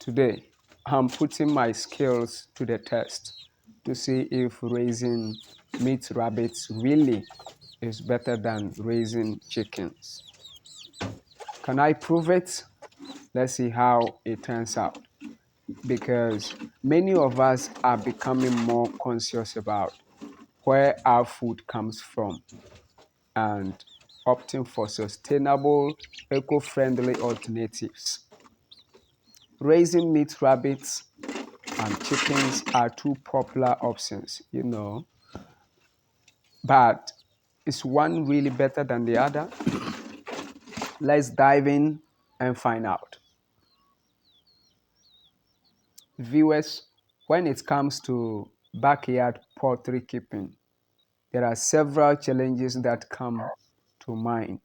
Today, I'm putting my skills to the test to see if raising meat rabbits really is better than raising chickens. Can I prove it? Let's see how it turns out. Because many of us are becoming more conscious about where our food comes from and opting for sustainable, eco friendly alternatives. Raising meat rabbits and chickens are two popular options, but is one really better than the other? Let's dive in and find out. Viewers, when it comes to backyard poultry keeping, there are several challenges that come to mind.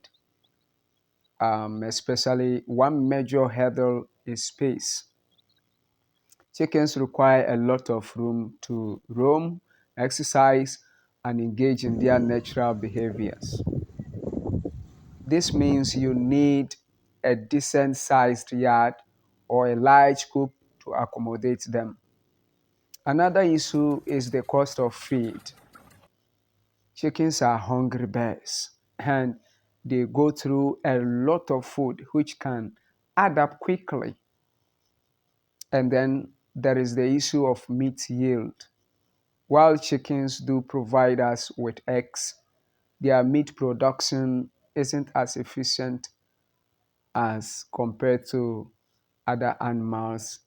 Especially one major hurdle is space. Chickens require a lot of room to roam, exercise, and engage in their natural behaviors. This means you need a decent sized yard or a large coop to accommodate them. Another issue is the cost of feed. Chickens are hungry birds and they go through a lot of food which can add up quickly. And then there is the issue of meat yield. While chickens do provide us with eggs, their meat production isn't as efficient as compared to other animals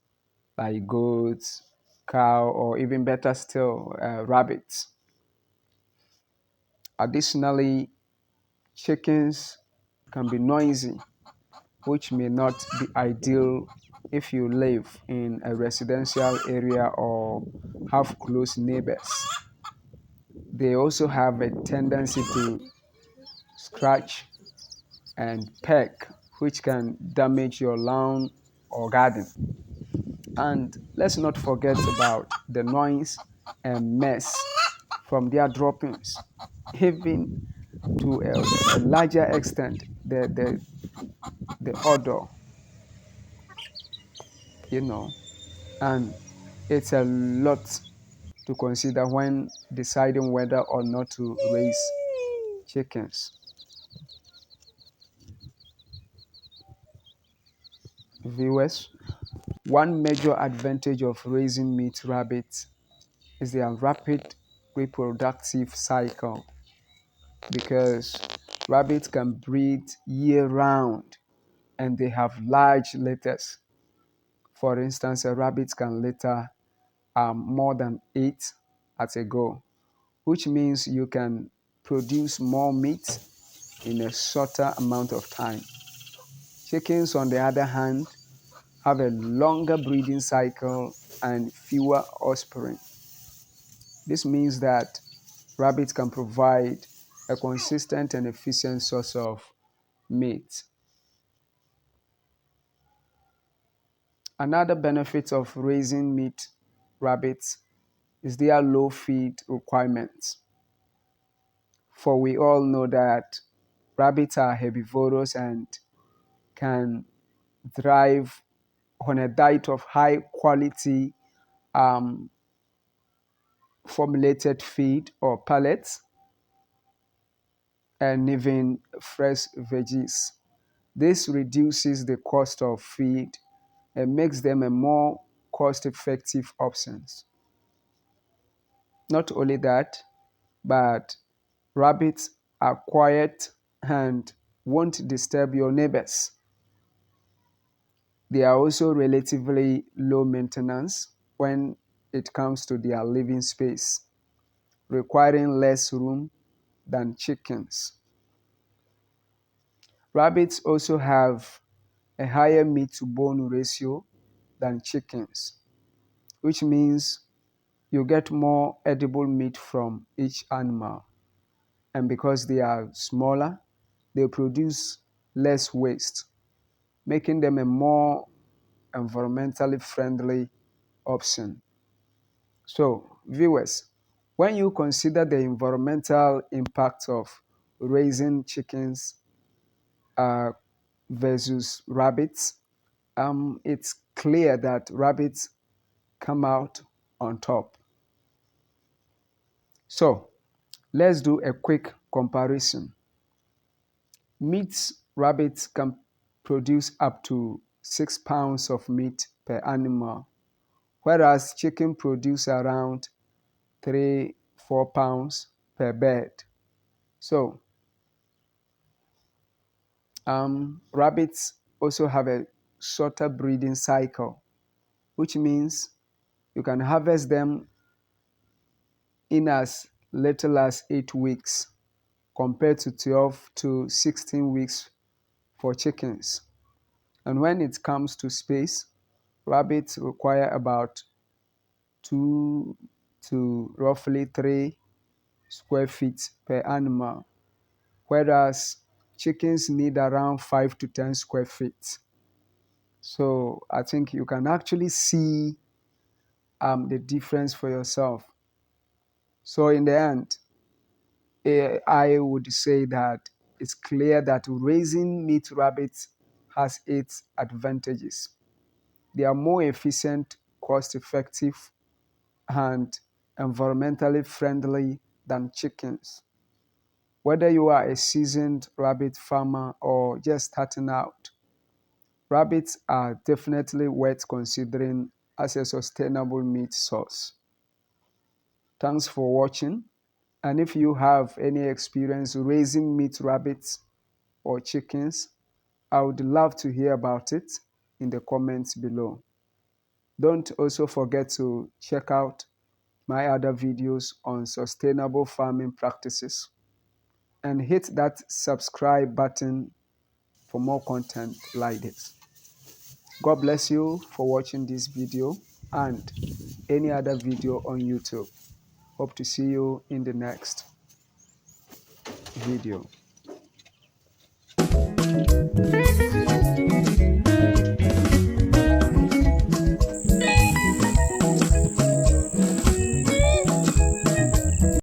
like goats, cow, or even better still, rabbits. Additionally, chickens can be noisy, which may not be ideal if you live in a residential area or have close neighbors. They also have a tendency to scratch and peck, which can damage your lawn or garden. And let's not forget about the noise and mess from their droppings. Even to a larger extent, the odor, you know, and it's a lot to consider when deciding whether or not to raise chickens. Viewers, one major advantage of raising meat rabbits is their rapid reproductive cycle because rabbits can breed year round and they have large litters. For instance, a rabbit can litter more than 8 at a go, which means you can produce more meat in a shorter amount of time. Chickens, on the other hand, have a longer breeding cycle and fewer offspring. This means that rabbits can provide a consistent and efficient source of meat. Another benefit of raising meat rabbits is their low feed requirements. For we all know that rabbits are herbivorous and can thrive on a diet of high quality um, formulated feed or pellets and even fresh veggies. This reduces the cost of feed and makes them a more cost-effective options. Not only that, but rabbits are quiet and won't disturb your neighbors. They are also relatively low maintenance when it comes to their living space, requiring less room than chickens. Rabbits also have a higher meat to bone ratio than chickens, which means you get more edible meat from each animal. And because they are smaller, they produce less waste, making them a more environmentally friendly option. So, viewers, when you consider the environmental impact of raising chickens uh, versus rabbits, it's clear that rabbits come out on top. So let's do a quick comparison. Meat rabbits can produce up to 6 pounds of meat per animal, whereas chicken produce around 3-4 pounds per bird. So rabbits also have a shorter breeding cycle, which means you can harvest them in as little as 8 weeks compared to 12 to 16 weeks for chickens. And when it comes to space, rabbits require about 2 to roughly 3 square feet per animal, whereas chickens need around 5 to 10 square feet. So I think you can actually see the difference for yourself. So in the end, I would say that it's clear that raising meat rabbits has its advantages. They are more efficient, cost-effective, and environmentally friendly than chickens. Whether you are a seasoned rabbit farmer or just starting out, rabbits are definitely worth considering as a sustainable meat source. Thanks for watching. And if you have any experience raising meat rabbits or chickens, I would love to hear about it in the comments below. Don't also forget to check out my other videos on sustainable farming practices and hit that subscribe button for more content like this. God bless you for watching this video and any other video on YouTube. Hope to see you in the next video.